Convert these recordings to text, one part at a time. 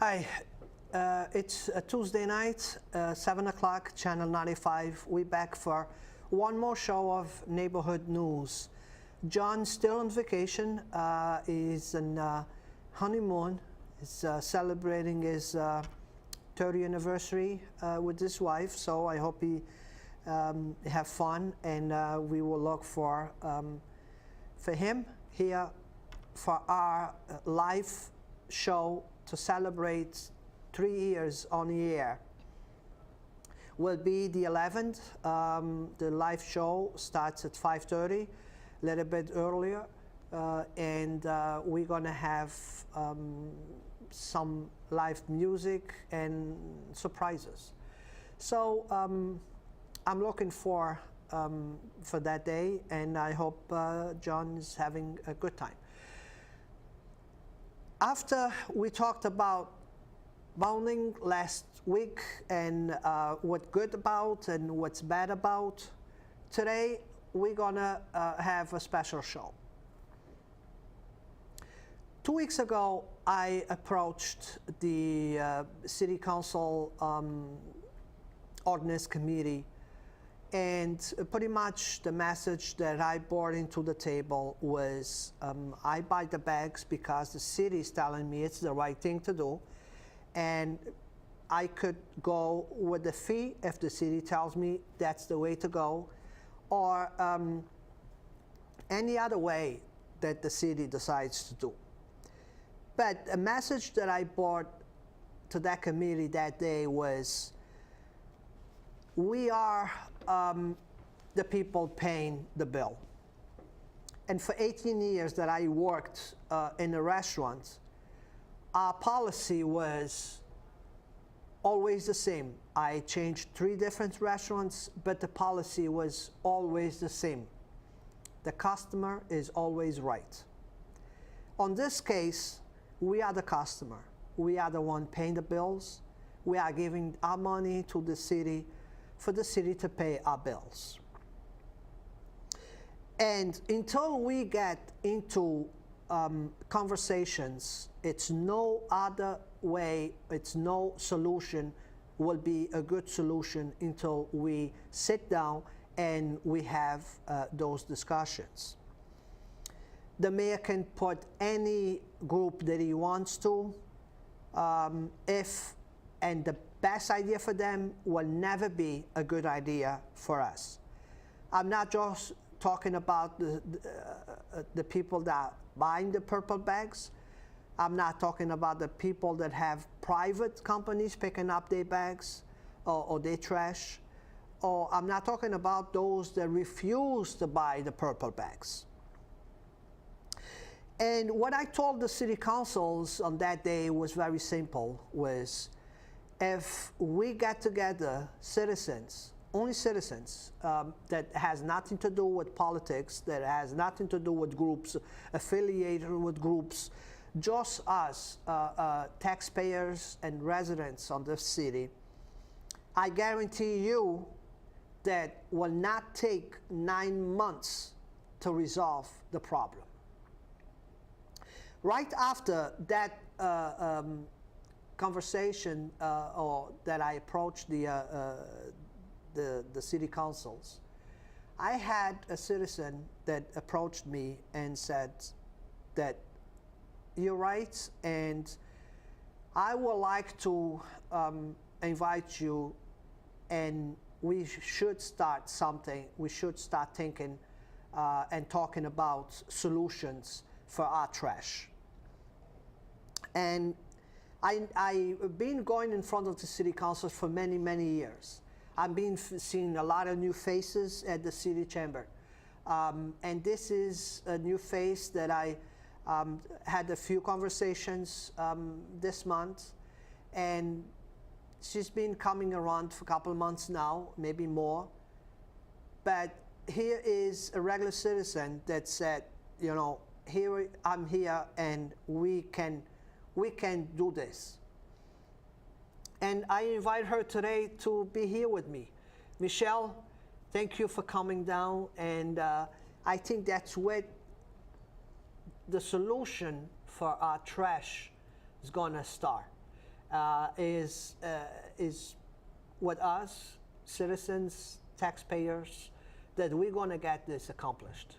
Hi, it's a Tuesday night, 7 o'clock, Channel 95. We're back for one more show of Neighborhood News. John's still on vacation. He's on honeymoon. He's celebrating his 30th anniversary with his wife, so I hope he have fun, and we will look for him here for our live show to celebrate 3 years on the air. Will be the 11th. The live show starts at 5:30, a little bit earlier, and we're gonna have some live music and surprises. So I'm looking for that day, and I hope John is having a good time. After we talked about bowling last week and what's good about and what's bad about, today we're gonna have a special show. 2 weeks ago, I approached the City Council Ordinance Committee, and pretty much the message that I brought into the table was I buy the bags because the city is telling me it's the right thing to do, and I could go with the fee if the city tells me that's the way to go, or any other way that the city decides to do. But a message that I brought to that committee that day was, we are the people paying the bill. And for 18 years that I worked in a restaurant, our policy was always the same. I changed 3 different restaurants, but the policy was always the same. The customer is always right. On this case, we are the customer. We are the one paying the bills. We are giving our money to the city for the city to pay our bills. And until we get into conversations, it's no other way, it's no solution will be a good solution until we sit down and we have those discussions. The mayor can put any group that he wants to, and the best idea for them will never be a good idea for us. I'm not just talking about the people that are buying the purple bags. I'm not talking about the people that have private companies picking up their bags or their trash. Or I'm not talking about those that refuse to buy the purple bags. And what I told the city councils on that day was very simple, was if we get together citizens, only citizens, that has nothing to do with politics, that has nothing to do with groups, affiliated with groups, just us, taxpayers and residents on the city, I guarantee you that will not take 9 months to resolve the problem. Right after that conversation, or that I approached the city councils, I had a citizen that approached me and said that you're right, and I would like to invite you, and we should start something. We should start thinking and talking about solutions for our trash. And I've been going in front of the city council for many, many years. I've been seeing a lot of new faces at the city chamber. And this is a new face that I had a few conversations this month. And she's been coming around for a couple of months now, maybe more. But here is a regular citizen that said, you know, I'm here and we can do this. And I invite her today to be here with me. Michelle, thank you for coming down, and I think that's where the solution for our trash is gonna start. is with us, citizens, taxpayers, that we're going to get this accomplished.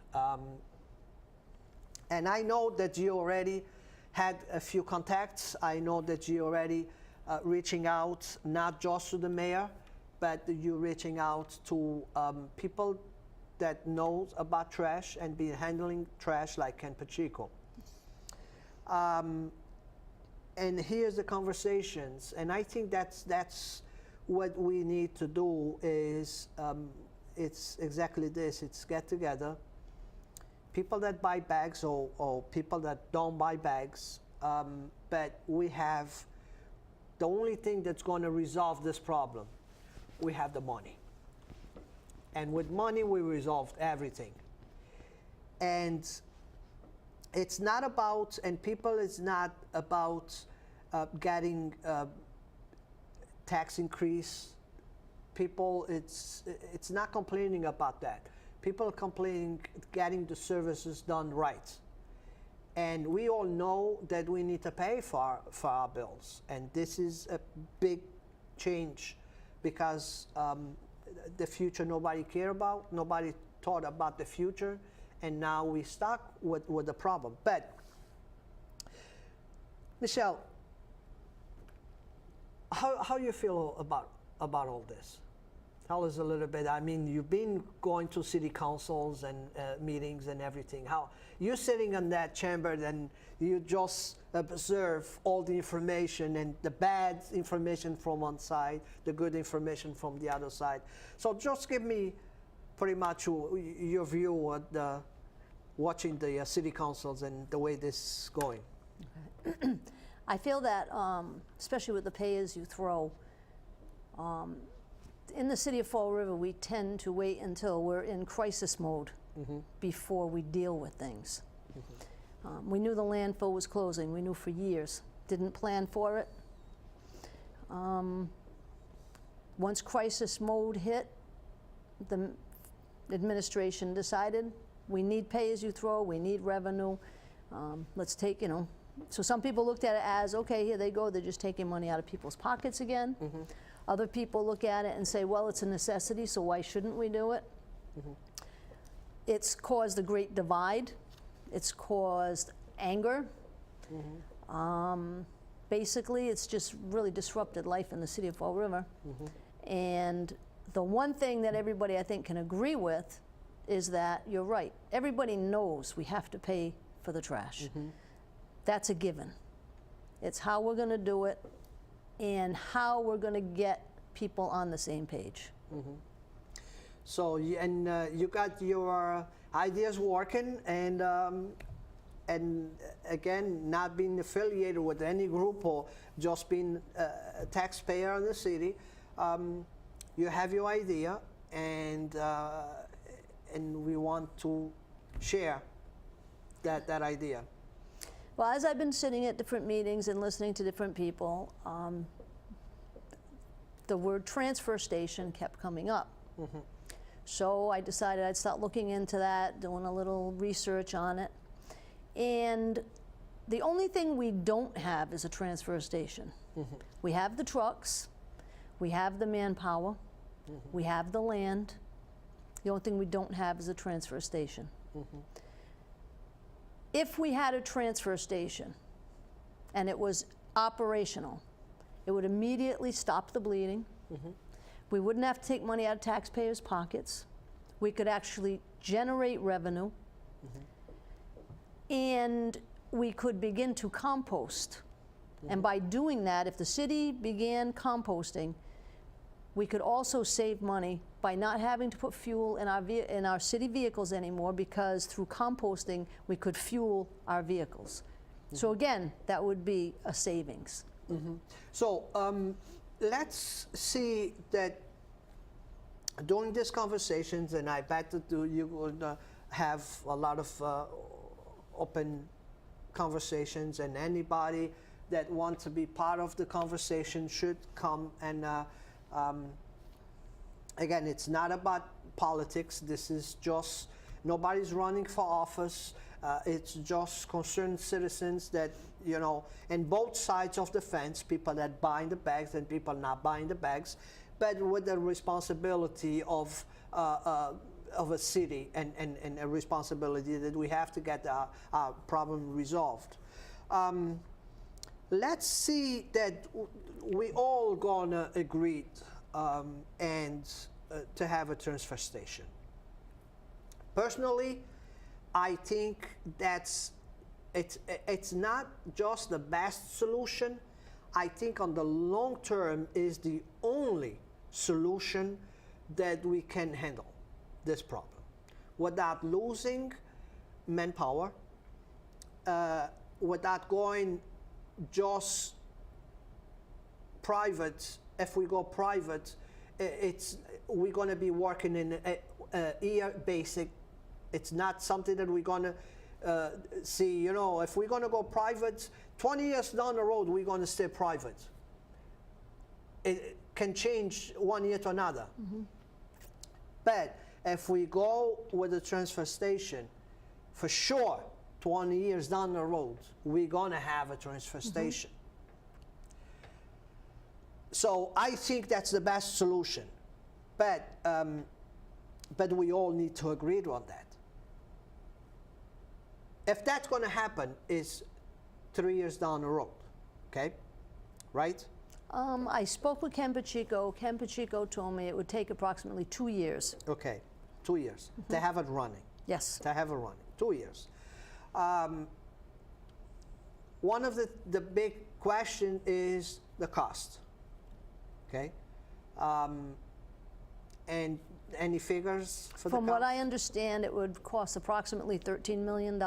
And I know that you already had a few contacts. I know that you already reaching out, not just to the mayor, but you're reaching out to people that knows about trash and be handling trash like Ken Pacheco. And here's the conversations, and I think that's what we need to do is it's exactly this. It's get together, people that buy bags or people that don't buy bags, but we have the only thing that's going to resolve this problem. We have the money, and with money we resolved everything. And it's not about, and people, it's not about getting tax increase. People, it's not complaining about that. People are complaining getting the services done right. And we all know that we need to pay for our bills. And this is a big change because the future nobody care about, nobody thought about the future, and now we stuck with the problem. But Michelle, how you feel about all this? Tell us a little bit. I mean, you've been going to city councils and meetings and everything. How you're sitting in that chamber and you just observe all the information, and the bad information from one side, the good information from the other side. So just give me pretty much your view of watching the city councils and the way this is going. Okay. I feel that, especially with the pay-as-you-throw, in the city of Fall River, we tend to wait until we're in crisis mode before we deal with things. We knew the landfill was closing. We knew for years. Didn't plan for it. Once crisis mode hit, the administration decided we need pay-as-you-throw, we need revenue. Let's take, so some people looked at it as, okay, here they go, they're just taking money out of people's pockets again. Other people look at it and say, well, it's a necessity, so why shouldn't we do it? It's caused a great divide. It's caused anger. Basically, it's just really disrupted life in the city of Fall River. And the one thing that everybody, I think, can agree with is that you're right. Everybody knows we have to pay for the trash. That's a given. It's how we're going to do it and how we're going to get people on the same page. So, you got your ideas working, and again, not being affiliated with any group or just being a taxpayer in the city, you have your idea, and we want to share that idea. Well, as I've been sitting at different meetings and listening to different people, the word transfer station kept coming up. So I decided I'd start looking into that, doing a little research on it. And the only thing we don't have is a transfer station. We have the trucks, we have the manpower, we have the land. The only thing we don't have is a transfer station. If we had a transfer station and it was operational, it would immediately stop the bleeding. We wouldn't have to take money out of taxpayers' pockets. We could actually generate revenue. And we could begin to compost. And by doing that, if the city began composting, we could also save money by not having to put fuel in our city vehicles anymore, because through composting, we could fuel our vehicles. So again, that would be a savings. So let's see that during these conversations, and I bet that you would have a lot of open conversations, and anybody that wants to be part of the conversation should come. And again, it's not about politics. This is just, nobody's running for office. It's just concerned citizens that, you know, and both sides of the fence, people that buying the bags and people not buying the bags, but with the responsibility of a city and a responsibility that we have to get our problem resolved. Let's see that we all gonna agree and to have a transfer station. Personally, I think it's not just the best solution. I think on the long term is the only solution that we can handle this problem without losing manpower, without going just private. If we go private, we're going to be working in a year basic. It's not something that we're going to see, you know, if we're going to go private, 20 years down the road, we're going to stay private. It can change one year to another. Mm-hmm. But if we go with a transfer station, for sure, 20 years down the road, we're going to have a transfer mm-hmm. station. So I think that's the best solution. But we all need to agree on that. If that's going to happen, is 3 years down the road, okay? Right? I spoke with Ken Pacheco. Ken Pacheco told me it would take approximately 2 years. Okay, 2 years to have it running. Yes. To have it running, 2 years. One of the big question is the cost, okay? And any figures for the cost? From what I understand, it would cost approximately $13 million.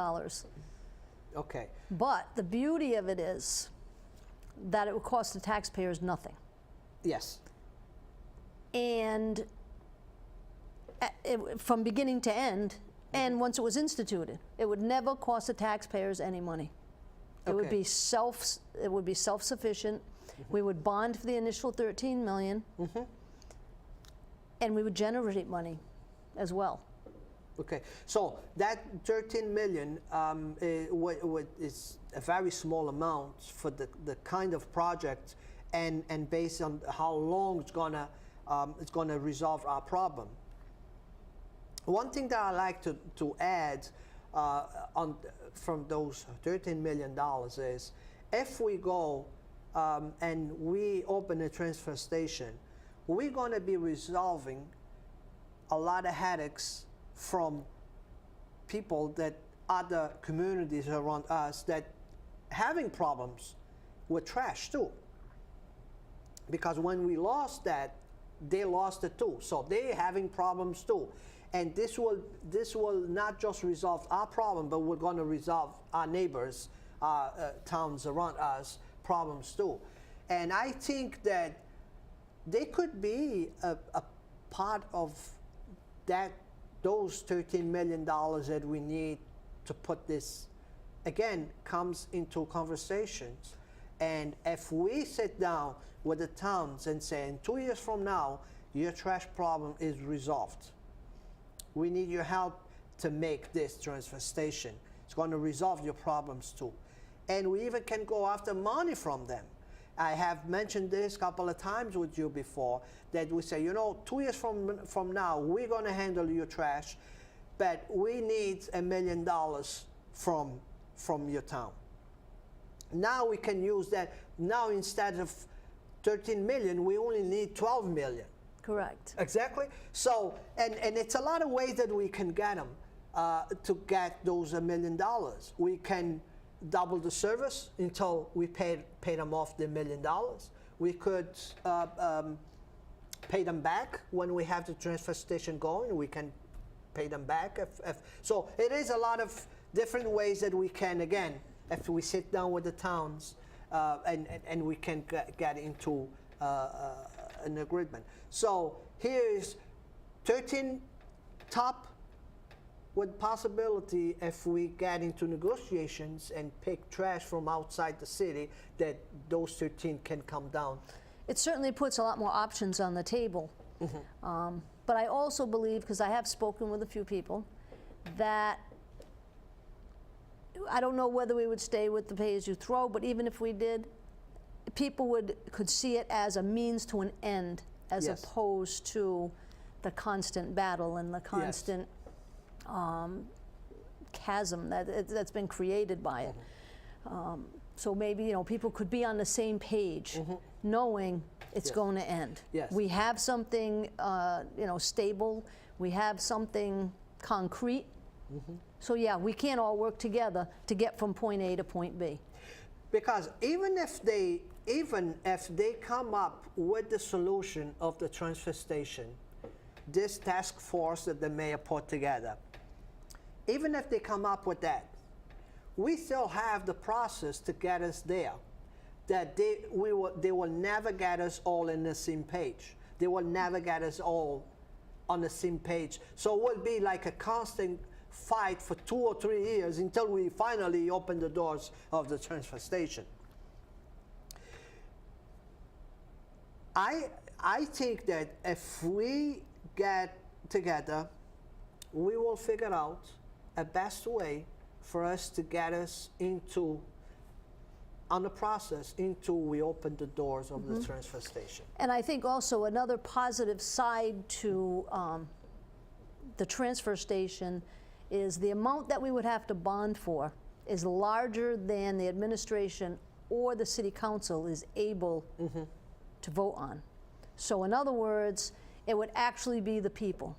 Okay. But the beauty of it is that it would cost the taxpayers nothing. Yes. And from beginning to end, and once it was instituted, it would never cost the taxpayers any money. It Okay. would be self-sufficient. Mm-hmm. We would bond for the initial $13 million, mm-hmm. and we would generate money as well. Okay, so that 13 million is a very small amount for the kind of project, and based on how long it's gonna resolve our problem. One thing that I like to add from those $13 million is, if we go and we open a transfer station, we're gonna be resolving a lot of headaches from people that other communities around us that having problems with trash too. Because when we lost that, they lost it too. So they're having problems too. And this will not just resolve our problem, but we're going to resolve our neighbors, towns around us problems too. And I think that they could be a part of that, those $13 million that we need to put this, again, comes into conversations. And if we sit down with the towns and say, in 2 years from now, your trash problem is resolved. We need your help to make this transfer station. It's going to resolve your problems too. And we even can go after money from them. I have mentioned this a couple of times with you before, that we say, you know, 2 years from now, we're going to handle your trash, but we need $1 million from your town. Now we can use that. Now instead of 13 million, we only need 12 million. Correct. Exactly. So, and it's a lot of ways that we can get them to get those $1 million. We can double the service until we pay them off the $1 million. We could pay them back when we have the transfer station going. We can pay them back. So it is a lot of different ways that we can, again, if we sit down with the towns and we can get into an agreement. So here's 13 top, with possibility if we get into negotiations and pick trash from outside the city, that those 13 can come down. It certainly puts a lot more options on the table. Mm-hmm. But I also believe, because I have spoken with a few people, that I don't know whether we would stay with the pay-as-you-throw, but even if we did, people could see it as a means to an end, as Yes. opposed to the constant battle and the constant chasm that's been created by it. So maybe, people could be on the same page, knowing it's Yes. going to end. Yes. We have something, stable. We have something concrete. So yeah, we can't all work together to get from point A to point B. Because even if they come up with the solution of the transfer station, this task force that the mayor put together, even if they come up with that, we still have the process to get us there. That they will never get us all in the same page. They will never get us all on the same page. So it will be like a constant fight for 2 or 3 years until we finally open the doors of the transfer station. I think that if we get together, we will figure out a best way for us to get us into, on the process, until we open the doors of the transfer station. And I think also another positive side to the transfer station is the amount that we would have to bond for is larger than the administration or the city council is able to vote on. So in other words, it would actually be the people.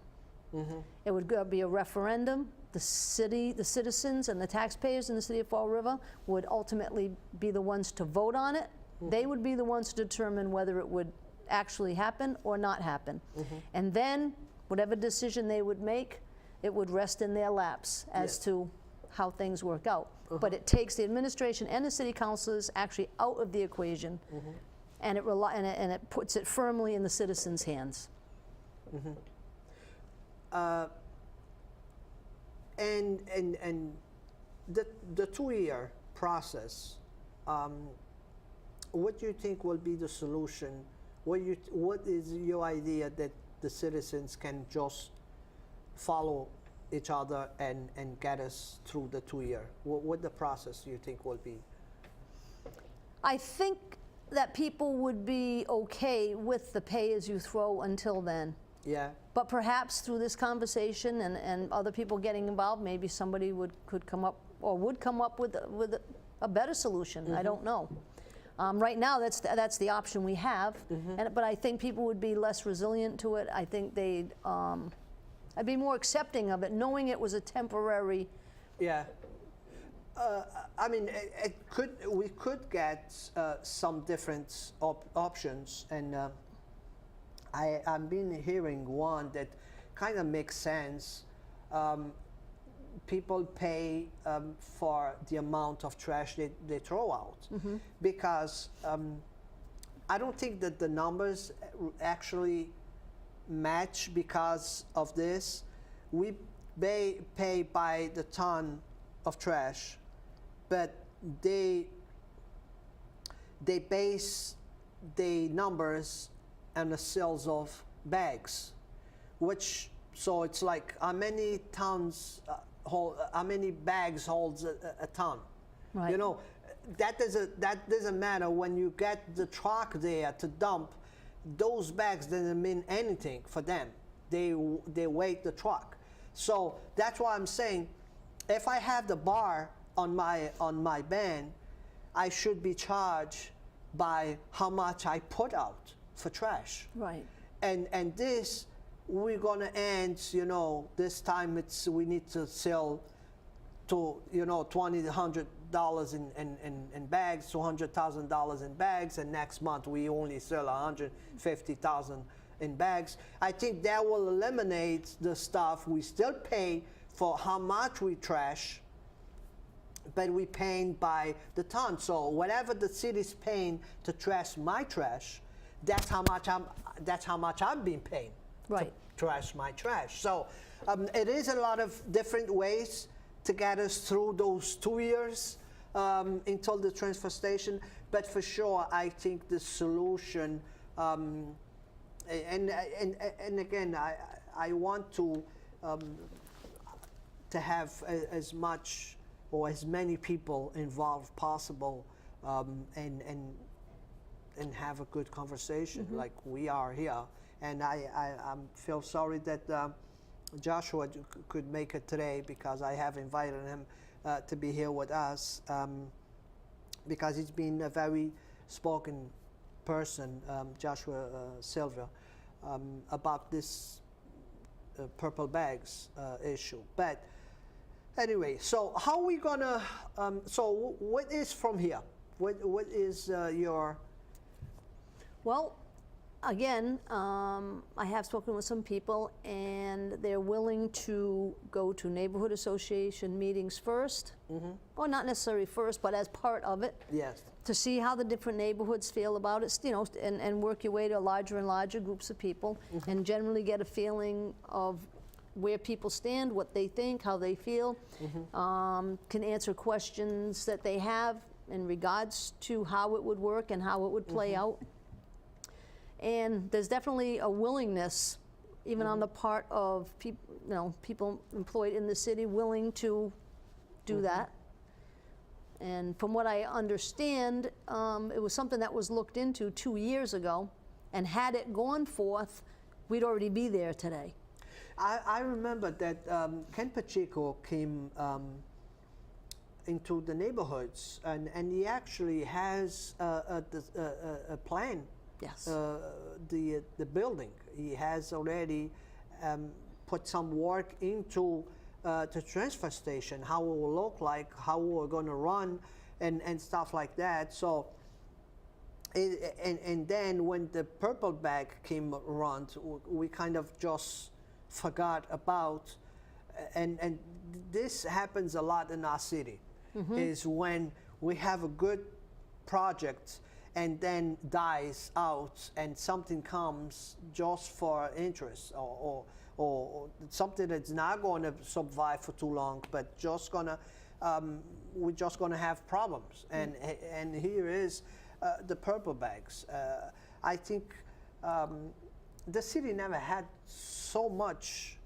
It would be a referendum. The city, the citizens and the taxpayers in the city of Fall River would ultimately be the ones to vote on it. They would be the ones to determine whether it would actually happen or not happen. And then whatever decision they would make, it would rest in their laps as to how things work out. But it takes the administration and the city councilors actually out of the equation, and it puts it firmly in the citizens' hands. And the 2-year process, what do you think will be the solution? What is your idea that the citizens can just follow each other and get us through the 2-year? What the process do you think will be? I think that people would be okay with the pay-as-you-throw until then. Yeah. But perhaps through this conversation and other people getting involved, maybe somebody would come up with a better solution. I don't know. Right now, that's the option we have. But I think people would be less resilient to it. I think I'd be more accepting of it, knowing it was a temporary. Yeah. I mean, we could get some different options, and I've been hearing one that kind of makes sense. People pay for the amount of trash they throw out, because I don't think that the numbers actually match because of this. We pay by the ton of trash, but they base the numbers on the sales of bags, so it's like how many tons how many bags holds a ton. Right. You know, that doesn't matter when you get the truck there to dump. Those bags doesn't mean anything for them. They weight the truck. So that's why I'm saying, if I have the bar on my ban, I should be charged by how much I put out for trash. Right. And this, we're gonna end, this time we need to sell to, $2,100 in bags, $200,000 in bags, and next month we only sell 150,000 in bags. I think that will eliminate the stuff. We still pay for how much we trash, but we paying by the ton. So whatever the city's paying to trash my trash, that's how much I'm being paid. Right. To trash my trash. So it is a lot of different ways to get us through those 2 years until the transfer station. But for sure, I think the solution, and again, I want to have as much or as many people involved possible, and have a good conversation like we are here. And I feel sorry that Joshua could make it today, because I have invited him to be here with us, because he's been a very spoken person, Joshua Sylvia, about this purple bags issue. But anyway, so how are we gonna, so what is from here? What is your... Well, again, I have spoken with some people, and they're willing to go to neighborhood association meetings first, or not necessarily first, but as part of it. Yes. To see how the different neighborhoods feel about it, you know, and work your way to larger and larger groups of people, and generally get a feeling of where people stand, what they think, how they feel, can answer questions that they have in regards to how it would work and how it would play out. And there's definitely a willingness, even on the part of people, you know, people employed in the city, willing to do that. And from what I understand, it was something that was looked into 2 years ago, and had it gone forth, we'd already be there today. I remember that Ken Pacheco came into the neighborhoods, and he actually has a plan. Yes. The building. He has already put some work into the transfer station, how it will look like, how we're going to run, and stuff like that. So, and then when the purple bag came around, we kind of just forgot about, and this happens a lot in our city, is when we have a good project and then dies out, and something comes just for interest, or something that's not going to survive for too long, but just gonna, we're just gonna have problems. And here is the purple bags. I think the city never had so much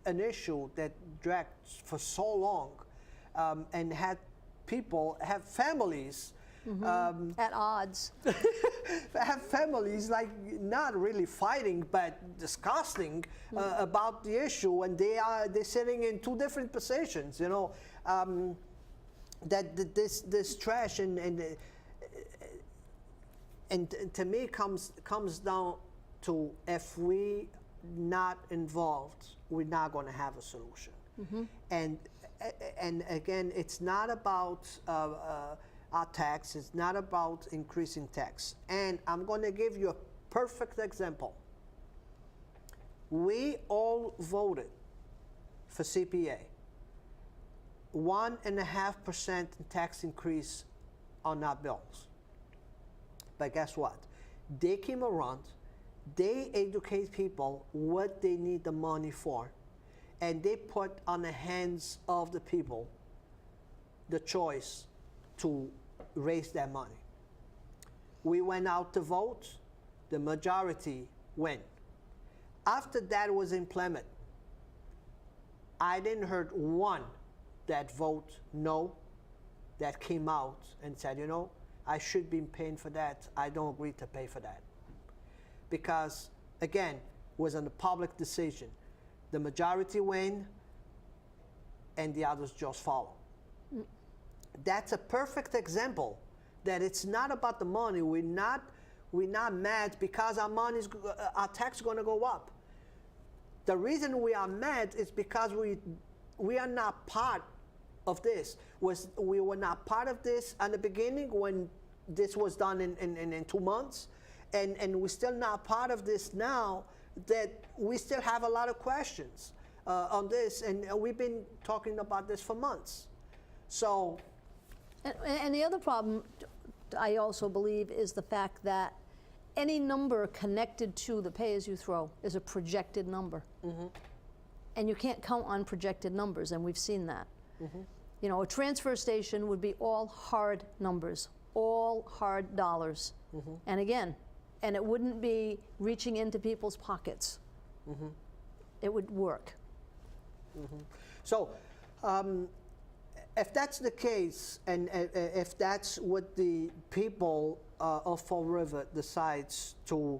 an issue that dragged for so long, and had people, have families, at odds. have families like not really fighting but discussing about the issue, and they're sitting in two different positions, you know, that this trash and to me comes down to, if we not involved, we're not going to have a solution. And again, it's not about our tax, it's not about increasing tax. And I'm going to give you a perfect example. We all voted for CPA, 1.5% tax increase on our bills. But guess what? They came around, they educate people what they need the money for, and they put on the hands of the people the choice to raise their money. We went out to vote, the majority win. After that was implemented, I didn't hear one that vote no, that came out and said, you know, I should be paying for that, I don't agree to pay for that. Because, again, it was a public decision. The majority win, and the others just follow. That's a perfect example that it's not about the money. We're not mad because our tax is going to go up. The reason we are mad is because we are not part of this. We were not part of this at the beginning when this was done in 2 months, and we're still not part of this now, that we still have a lot of questions on this, and we've been talking about this for months. So. And the other problem, I also believe, is the fact that any number connected to the pay-as-you-throw is a projected number. And you can't count on projected numbers, and we've seen that. You know, a transfer station would be all hard numbers, all hard dollars. And again, and it wouldn't be reaching into people's pockets. It would work. So, if that's the case, and if that's what the people of Fall River decides to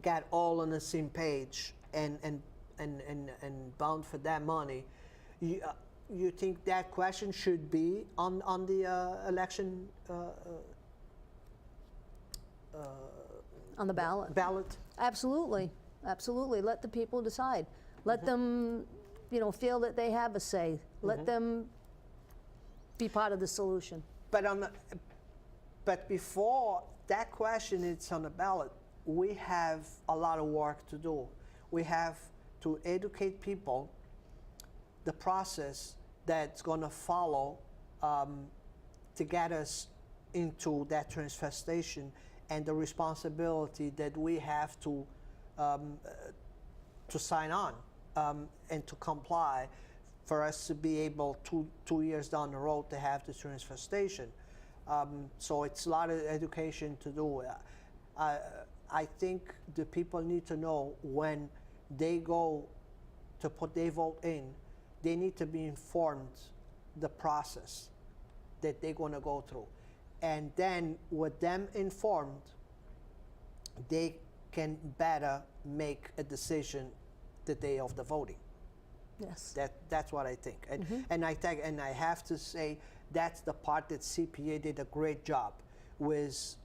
get all on the same page and bound for that money, you think that question should be on the election On the ballot. ballot? Absolutely, absolutely. Let the people decide. Let them, feel that they have a say. Let them be part of the solution. But before that question is on the ballot, we have a lot of work to do. We have to educate people the process that's going to follow to get us into that transfer station, and the responsibility that we have to sign on and to comply for us to be able 2 years down the road to have the transfer station. So it's a lot of education to do. I think the people need to know when they go to put their vote in, they need to be informed the process that they're going to go through. And then with them informed, they can better make a decision the day of the voting. Yes. That's what I think. And I have to say that's the part that CPA did a great job with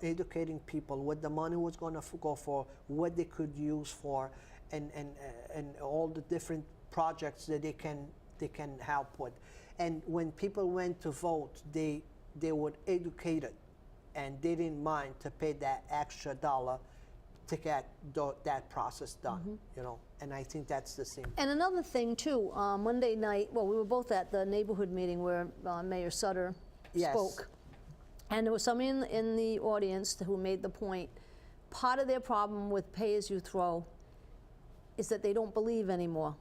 educating people what the money was going to go for, what they could use for, and all the different projects that they can help with. And when people went to vote, they were educated, and they didn't mind to pay that extra dollar to get that process done. And I think that's the same. And another thing too, Monday night, well, we were both at the neighborhood meeting where Mayor Sutter spoke. And there was someone in the audience who made the point, part of their problem with pay-as-you-throw is that they don't believe anymore.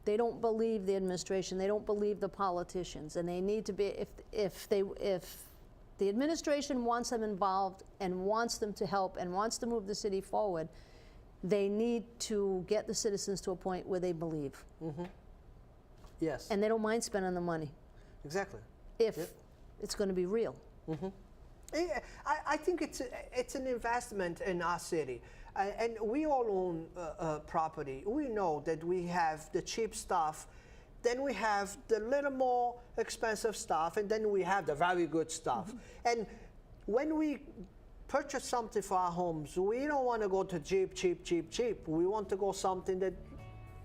They don't believe the administration, they don't believe the politicians, and they need to be, if the administration wants them involved and wants them to help and wants to move the city forward, they need to get the citizens to a point where they believe. Yes. And they don't mind spending the money. Exactly. If it's going to be real. I think it's an investment in our city. And we all own property. We know that we have the cheap stuff, then we have the little more expensive stuff, and then we have the very good stuff. And when we purchase something for our homes, we don't want to go to cheap. We want to go something that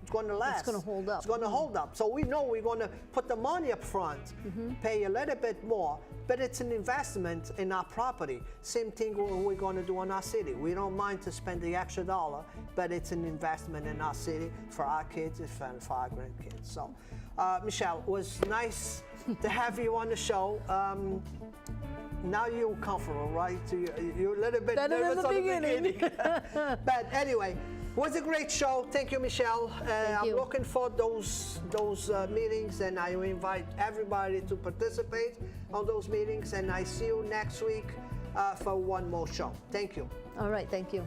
it's going to last. It's going to hold up. It's going to hold up. So we know we're going to put the money up front, pay a little bit more, but it's an investment in our property. Same thing we're going to do in our city. We don't mind to spend the extra dollar, but it's an investment in our city for our kids and for our grandkids. So, Michelle, it was nice to have you on the show. Now you're comfortable, right? You're a little bit nervous at the beginning. But anyway, it was a great show. Thank you, Michelle. I'm looking for those meetings, and I invite everybody to participate on those meetings. And I see you next week for one more show. Thank you. All right, thank you.